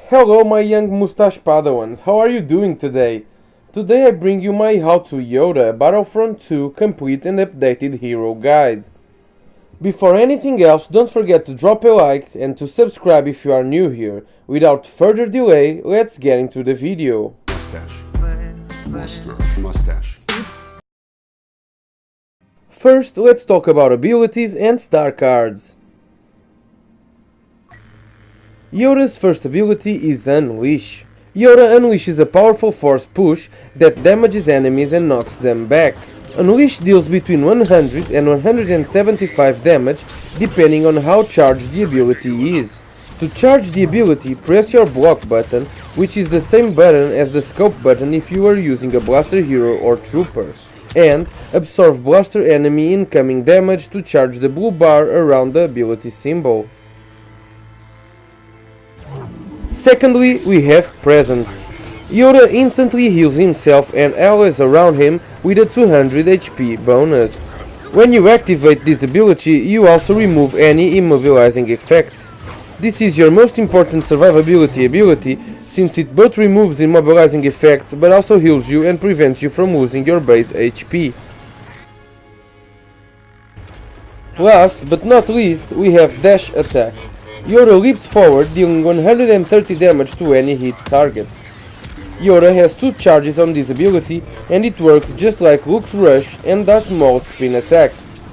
Hello my young Moustache Padawans, how are you doing today? Today I bring you my How to Yoda Battlefront II complete and updated hero guide. Before anything else, don't forget to drop a like and to subscribe if you are new here. Without further delay, let's get into the video. Mustache. First, let's talk about abilities and star cards. Yoda's first ability is Unleash. Yoda unleashes a powerful force push that damages enemies and knocks them back. Unleash deals between 100 and 175 damage depending on how charged the ability is. To charge the ability, press your block button, which is the same button as the scope button if you are using a blaster hero or trooper, and absorb blaster enemy incoming damage to charge the blue bar around the ability symbol. Secondly, we have Presence. Yoda instantly heals himself and allies around him with a 200 HP bonus. When you activate this ability, you also remove any immobilizing effect. This is your most important survivability ability, since it both removes immobilizing effects but also heals you and prevents you from losing your base HP. Last but not least, we have Dash Attack. Yoda leaps forward, dealing 130 damage to any hit target. Yoda has two charges on this ability, and it works just like Luke's Rush and Darth Maul's Spin Attack.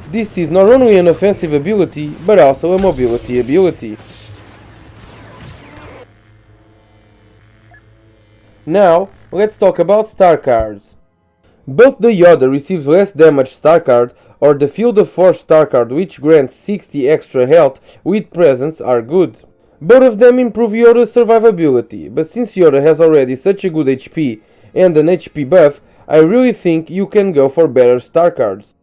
This is not only an offensive ability, but also a mobility ability. Now, let's talk about star cards. Both the Yoda receives less damage star card or the Field of Force star card, which grants 60 extra health with Presence, are good. Both of them improve Yoda's survivability, but since Yoda has already such a good HP and an HP buff, I really think you can go for better star cards.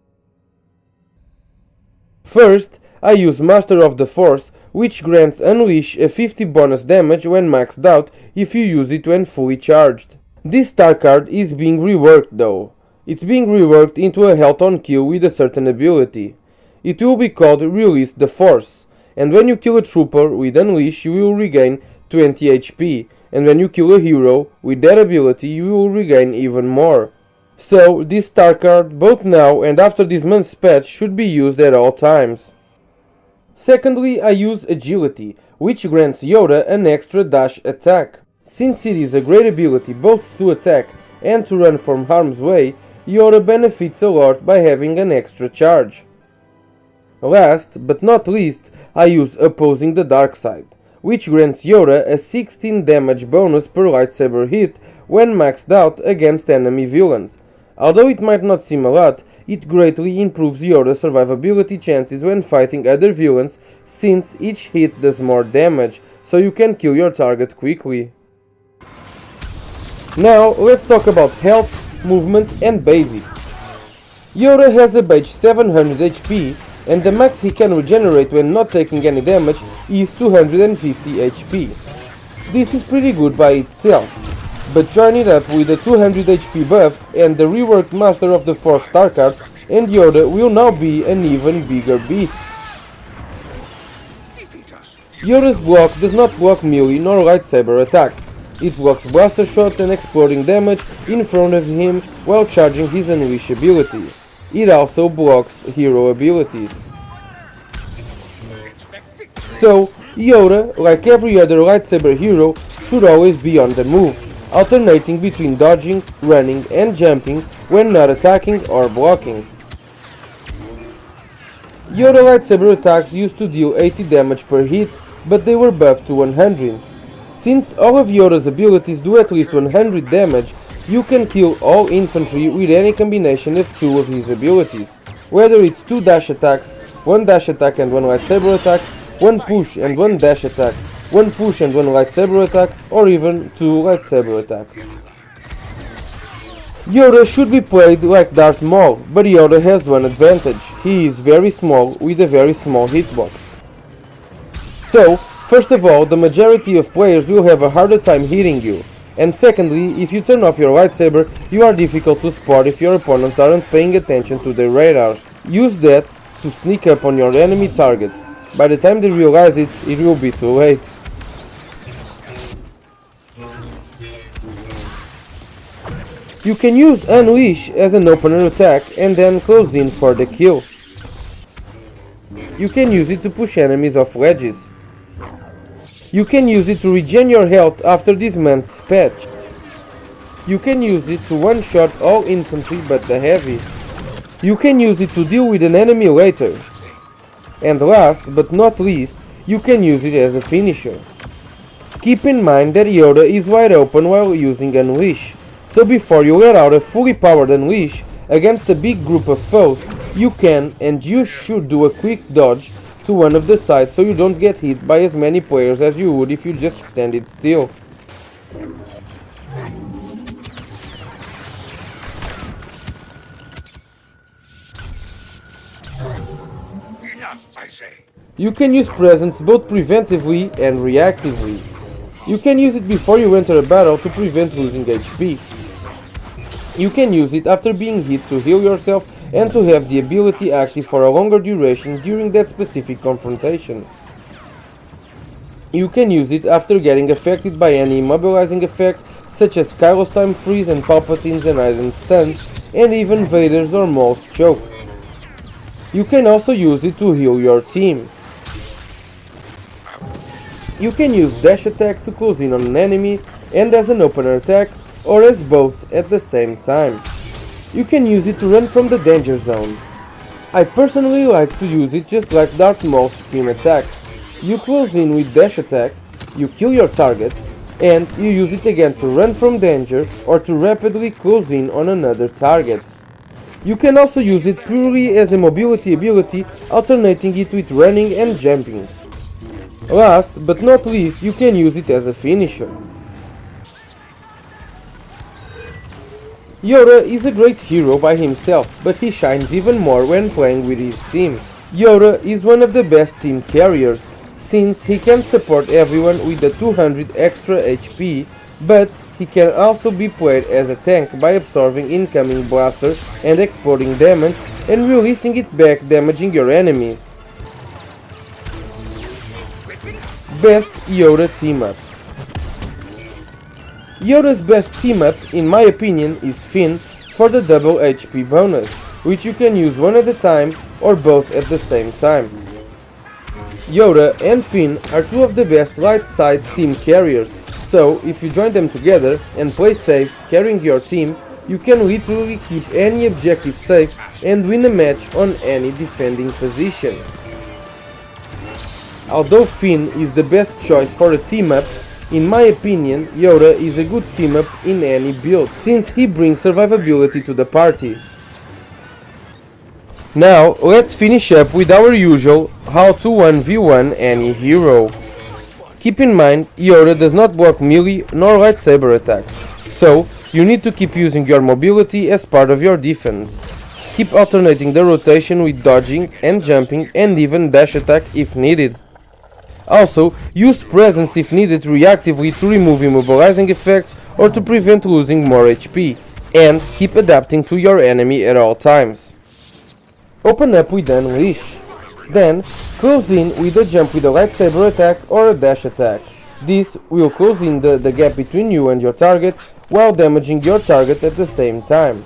First, I use Master of the Force, which grants Unleash a 50 bonus damage when maxed out if you use it when fully charged. This star card is being reworked though. It's being reworked into a health on kill with a certain ability. It will be called Release the Force, and when you kill a trooper with Unleash you will regain 20 HP, and when you kill a hero with that ability you will regain even more. So this star card, both now and after this month's patch, should be used at all times. Secondly, I use Agility, which grants Yoda an extra dash attack. Since it is a great ability both to attack and to run from harm's way, Yoda benefits a lot by having an extra charge. Last but not least, I use Opposing the Dark Side, which grants Yoda a 16 damage bonus per lightsaber hit when maxed out against enemy villains. Although it might not seem a lot, it greatly improves Yoda's survivability chances when fighting other villains, since each hit does more damage, so you can kill your target quickly. Now let's talk about health, movement and basics. Yoda has a base 700 HP, and the max he can regenerate when not taking any damage is 250 HP. This is pretty good by itself, but join it up with a 200 HP buff and the reworked Master of the Force star card, and Yoda will now be an even bigger beast. Yoda's block does not block melee nor lightsaber attacks. It blocks blaster shots and exploding damage in front of him while charging his Unleash ability. It also blocks hero abilities. So, Yoda, like every other lightsaber hero, should always be on the move, alternating between dodging, running and jumping when not attacking or blocking. Yoda lightsaber attacks used to deal 80 damage per hit, but they were buffed to 100. Since all of Yoda's abilities do at least 100 damage, you can kill all infantry with any combination of two of his abilities, whether it's 2 dash attacks, 1 dash attack and 1 lightsaber attack, 1 push and 1 dash attack, 1 push and 1 lightsaber attack, or even 2 lightsaber attacks. Yoda should be played like Darth Maul, but Yoda has one advantage: he is very small with a very small hitbox. So, first of all, the majority of players will have a harder time hitting you, and secondly, if you turn off your lightsaber, you are difficult to spot if your opponents aren't paying attention to their radar. Use that to sneak up on your enemy targets. By the time they realize it, it will be too late. You can use Unleash as an opener attack and then close in for the kill. You can use it to push enemies off ledges. You can use it to regen your health after this month's patch. You can use it to one-shot all infantry but the heavy. You can use it to deal with an enemy later. And last but not least, you can use it as a finisher. Keep in mind that Yoda is wide open while using Unleash, so before you let out a fully powered Unleash against a big group of foes, you can and you should do a quick dodge to one of the sides so you don't get hit by as many players as you would if you just stand it still. Enough, I say. You can use presence both preventively and reactively. You can use it before you enter a battle to prevent losing HP. You can use it after being hit to heal yourself and to have the ability active for a longer duration during that specific confrontation. You can use it after getting affected by any immobilizing effect such as Kylo's Time Freeze and Palpatine's and Aizen's stuns, and even Vader's or Maul's choke. You can also use it to heal your team. You can use dash attack to close in on an enemy and as an opener attack, or as both at the same time. You can use it to run from the danger zone. I personally like to use it just like Darth Maul's scream attack. You close in with dash attack, you kill your target, and you use it again to run from danger or to rapidly close in on another target. You can also use it purely as a mobility ability, alternating it with running and jumping. Last but not least, you can use it as a finisher. Yoda is a great hero by himself, but he shines even more when playing with his team. Yoda is one of the best team carriers, since he can support everyone with the 200 extra HP, but he can also be played as a tank by absorbing incoming blasters and exploding damage and releasing it back, damaging your enemies. Best Yoda team up. Yoda's best team up, in my opinion, is Finn for the double HP bonus, which you can use one at a time or both at the same time. Yoda and Finn are two of the best light side team carriers, so if you join them together and play safe carrying your team, you can literally keep any objective safe and win a match on any defending position. Although Finn is the best choice for a team up, in my opinion, Yoda is a good team up in any build, since he brings survivability to the party. Now, let's finish up with our usual how to 1v1 any hero. Keep in mind, Yoda does not block melee nor lightsaber attacks, so you need to keep using your mobility as part of your defense. Keep alternating the rotation with dodging and jumping and even dash attack if needed. Also, use presence if needed reactively to remove immobilizing effects or to prevent losing more HP, and keep adapting to your enemy at all times. Open up with Unleash. Then, close in with a jump with a lightsaber attack or a dash attack. This will close in the gap between you and your target while damaging your target at the same time.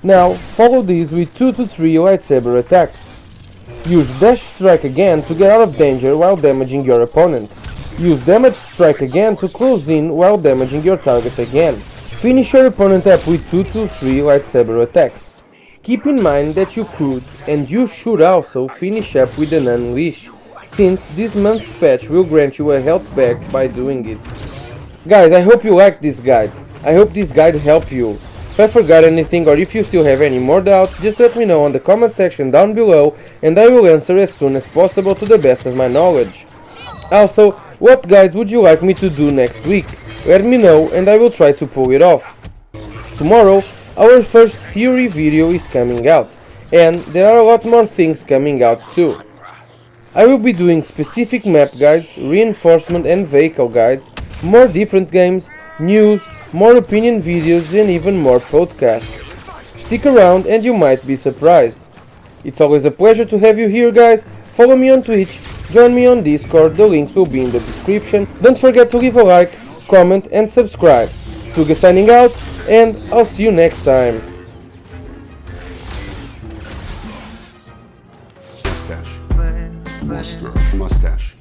Now, follow these with 2 to 3 lightsaber attacks. Use dash strike again to get out of danger while damaging your opponent. Use damage strike again to close in while damaging your target again. Finish your opponent up with 2 to 3 lightsaber attacks. Keep in mind that you could and you should also finish up with an Unleash, since this month's patch will grant you a health back by doing it. Guys, I hope you liked this guide. I hope this guide helped you. If I forgot anything or if you still have any more doubts, just let me know on the comment section down below and I will answer as soon as possible to the best of my knowledge. Also, what guides would you like me to do next week? Let me know and I will try to pull it off. Tomorrow, our first theory video is coming out, and there are a lot more things coming out too. I will be doing specific map guides, reinforcement and vehicle guides, more different games, news, more opinion videos and even more podcasts. Stick around and you might be surprised. It's always a pleasure to have you here, guys. Follow me on Twitch, join me on Discord, the links will be in the description. Don't forget to leave a like, comment and subscribe. Tuga signing out, and I'll see you next time. Mustache. Mustache.